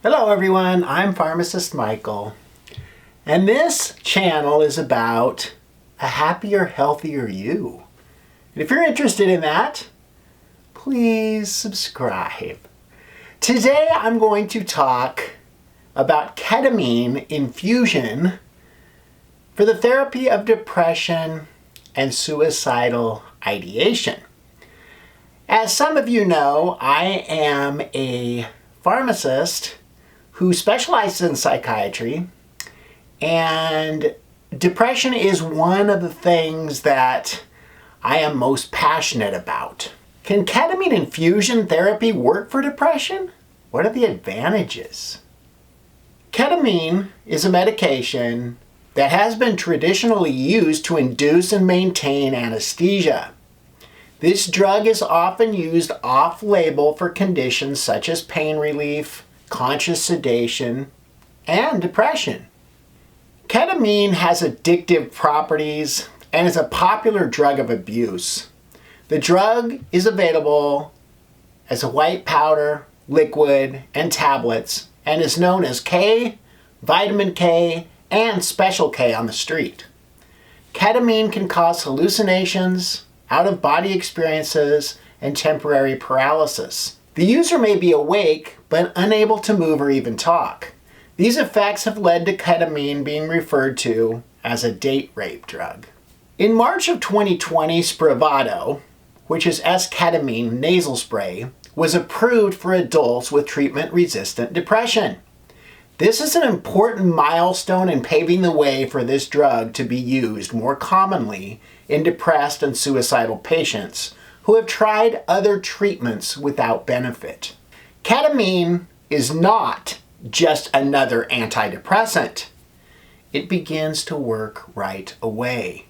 Hello everyone, I'm Pharmacist Michael, and this channel is about a happier, healthier you. And if you're interested in that, please subscribe. Today I'm going to talk about ketamine infusion for the therapy of depression and suicidal ideation. As some of you know, I am a pharmacist who specializes in psychiatry, and depression is one of the things that I am most passionate about. Can ketamine infusion therapy work for depression? What are the advantages? Ketamine is a medication that has been traditionally used to induce and maintain anesthesia. This drug is often used off-label for conditions such as pain relief, conscious sedation, and depression. Ketamine has addictive properties and is a popular drug of abuse. The drug is available as a white powder, liquid, and tablets, and is known as K, vitamin K, and special K on the street. Ketamine can cause hallucinations, out-of-body experiences, and temporary paralysis. The user may be awake, but unable to move or even talk. These effects have led to ketamine being referred to as a date rape drug. In March of 2020, Spravato, which is S-ketamine nasal spray, was approved for adults with treatment-resistant depression. This is an important milestone in paving the way for this drug to be used more commonly in depressed and suicidal patients who have tried other treatments without benefit. Ketamine is not just another antidepressant. It begins to work right away.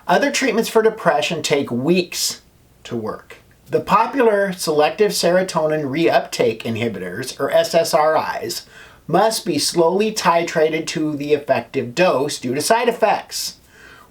Other treatments for depression take weeks to work. The popular selective serotonin reuptake inhibitors, or SSRIs, must be slowly titrated to the effective dose due to side effects.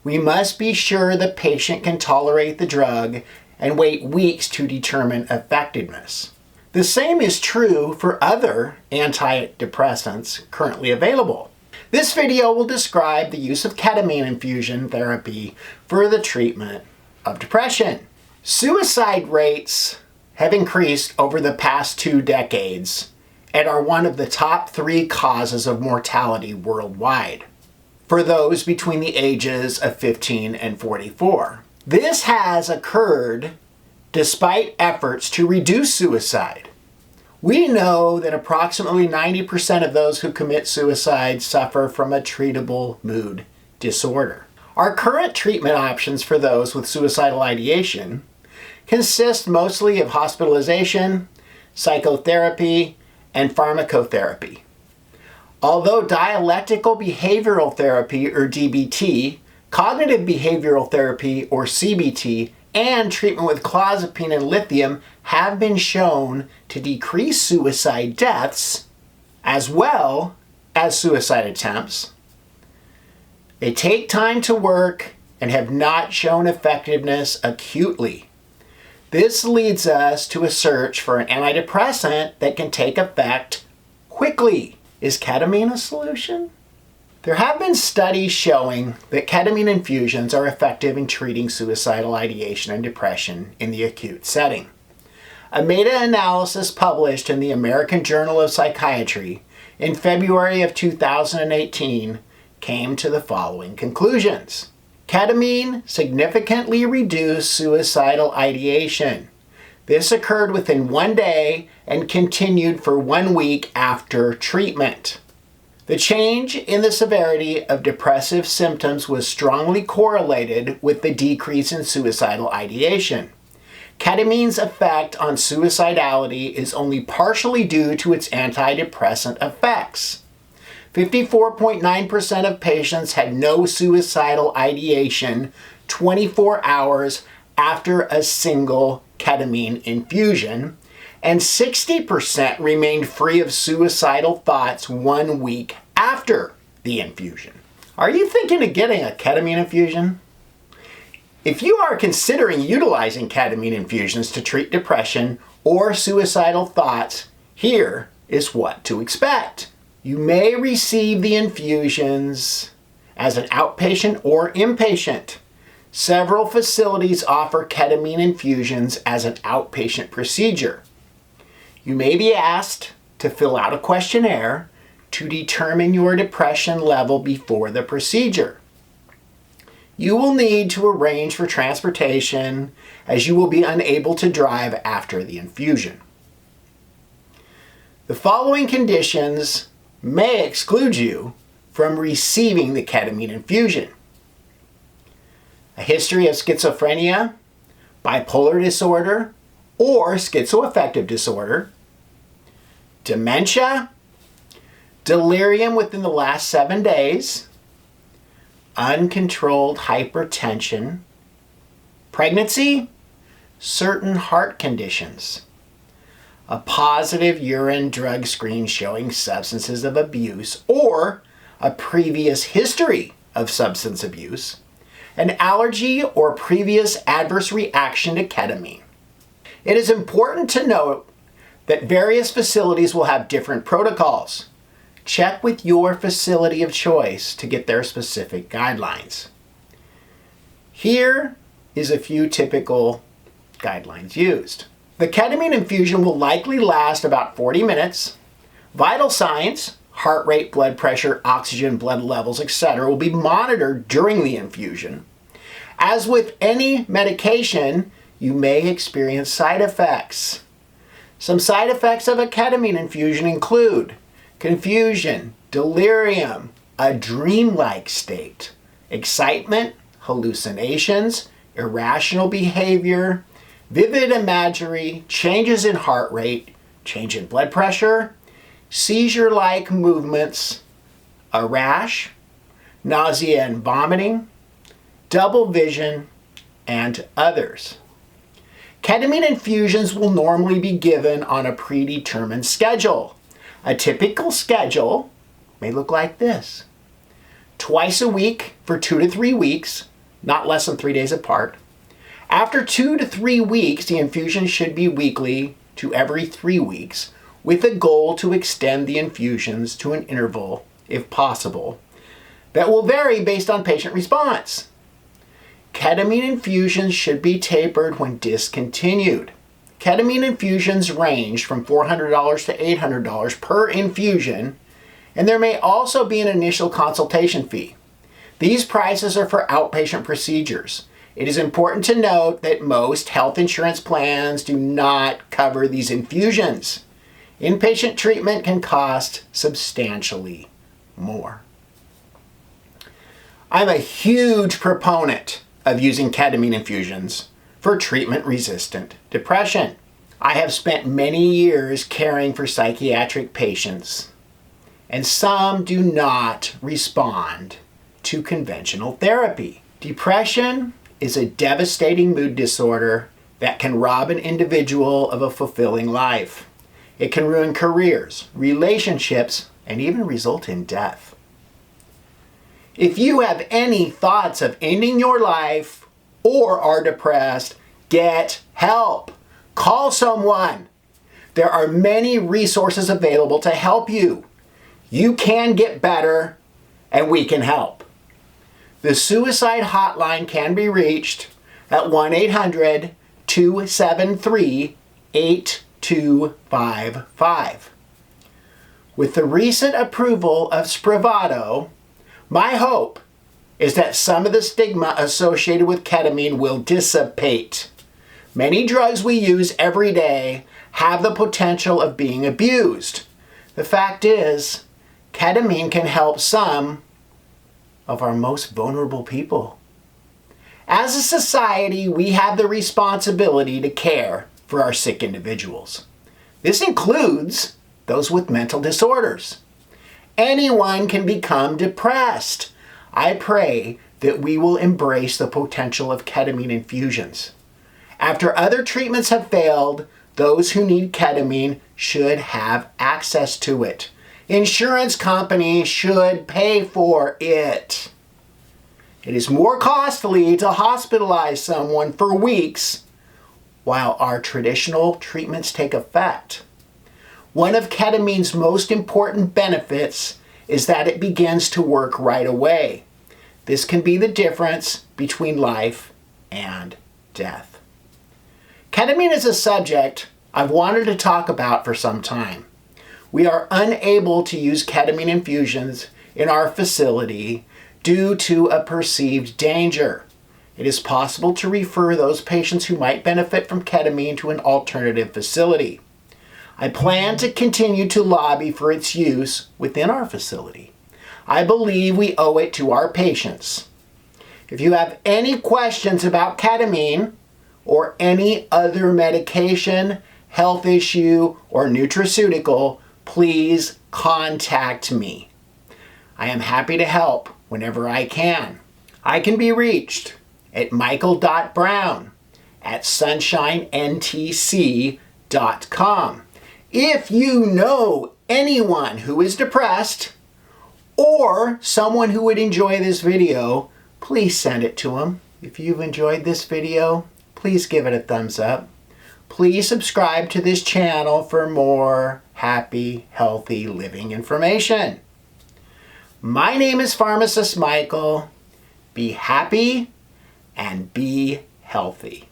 We must be sure the patient can tolerate the drug and wait weeks to determine effectiveness. The same is true for other antidepressants currently available. This video will describe the use of ketamine infusion therapy for the treatment of depression. Suicide rates have increased over the past 2 decades and are one of the top 3 causes of mortality worldwide for those between the ages of 15 and 44. This has occurred despite efforts to reduce suicide. We know that approximately 90% of those who commit suicide suffer from a treatable mood disorder. Our current treatment options for those with suicidal ideation consist mostly of hospitalization, psychotherapy, and pharmacotherapy. Although dialectical behavioral therapy, or DBT, cognitive behavioral therapy, or CBT, and treatment with clozapine and lithium have been shown to decrease suicide deaths as well as suicide attempts, they take time to work and have not shown effectiveness acutely. This leads us to a search for an antidepressant that can take effect quickly. Is ketamine a solution? There have been studies showing that ketamine infusions are effective in treating suicidal ideation and depression in the acute setting. A meta-analysis published in the American Journal of Psychiatry in February of 2018 came to the following conclusions. Ketamine significantly reduced suicidal ideation. This occurred within 1 day and continued for 1 week after treatment. The change in the severity of depressive symptoms was strongly correlated with the decrease in suicidal ideation. Ketamine's effect on suicidality is only partially due to its antidepressant effects. 54.9% of patients had no suicidal ideation 24 hours after a single ketamine infusion, and 60% remained free of suicidal thoughts 1 week after the infusion. Are you thinking of getting a ketamine infusion? If you are considering utilizing ketamine infusions to treat depression or suicidal thoughts, here is what to expect. You may receive the infusions as an outpatient or inpatient. Several facilities offer ketamine infusions as an outpatient procedure. You may be asked to fill out a questionnaire to determine your depression level before the procedure. You will need to arrange for transportation as you will be unable to drive after the infusion. The following conditions may exclude you from receiving the ketamine infusion: a history of schizophrenia, bipolar disorder, or schizoaffective disorder, dementia, delirium within the last 7 days, uncontrolled hypertension, pregnancy, certain heart conditions, a positive urine drug screen showing substances of abuse or a previous history of substance abuse, an allergy or previous adverse reaction to ketamine. It is important to note that various facilities will have different protocols. Check with your facility of choice to get their specific guidelines. Here is a few typical guidelines used. The ketamine infusion will likely last about 40 minutes. Vital signs, heart rate, blood pressure, oxygen, blood levels, etc., will be monitored during the infusion. As with any medication, you may experience side effects. Some side effects of a ketamine infusion include confusion, delirium, a dreamlike state, excitement, hallucinations, irrational behavior, vivid imagery, changes in heart rate, change in blood pressure, seizure-like movements, a rash, nausea and vomiting, double vision, and others. Ketamine infusions will normally be given on a predetermined schedule. A typical schedule may look like this: twice a week for 2 to 3 weeks, not less than 3 days apart. After 2 to 3 weeks, the infusion should be weekly to every 3 weeks, with a goal to extend the infusions to an interval, if possible, that will vary based on patient response. Ketamine infusions should be tapered when discontinued. Ketamine infusions range from $400 to $800 per infusion, and there may also be an initial consultation fee. These prices are for outpatient procedures. It is important to note that most health insurance plans do not cover these infusions. Inpatient treatment can cost substantially more. I'm a huge proponent of using ketamine infusions for treatment-resistant depression. I have spent many years caring for psychiatric patients, and some do not respond to conventional therapy. Depression is a devastating mood disorder that can rob an individual of a fulfilling life. It can ruin careers, relationships, and even result in death. If you have any thoughts of ending your life or are depressed, get help. Call someone. There are many resources available to help you. You can get better, and we can help. The suicide hotline can be reached at 1-800-273-8255. With the recent approval of Spravato, my hope is that some of the stigma associated with ketamine will dissipate. Many drugs we use every day have the potential of being abused. The fact is, ketamine can help some of our most vulnerable people. As a society, we have the responsibility to care for our sick individuals. This includes those with mental disorders. Anyone can become depressed. I pray that we will embrace the potential of ketamine infusions. After other treatments have failed, those who need ketamine should have access to it. Insurance companies should pay for it. It is more costly to hospitalize someone for weeks while our traditional treatments take effect. One of ketamine's most important benefits is that it begins to work right away. This can be the difference between life and death. Ketamine is a subject I've wanted to talk about for some time. We are unable to use ketamine infusions in our facility due to a perceived danger. It is possible to refer those patients who might benefit from ketamine to an alternative facility. I plan to continue to lobby for its use within our facility. I believe we owe it to our patients. If you have any questions about ketamine or any other medication, health issue, or nutraceutical, please contact me. I am happy to help whenever I can. I can be reached at michael.brown@sunshinentc.com. If you know anyone who is depressed or someone who would enjoy this video, please send it to them. If you've enjoyed this video, please give it a thumbs up. Please subscribe to this channel for more happy, healthy living information. My name is Pharmacist Michael. Be happy and be healthy.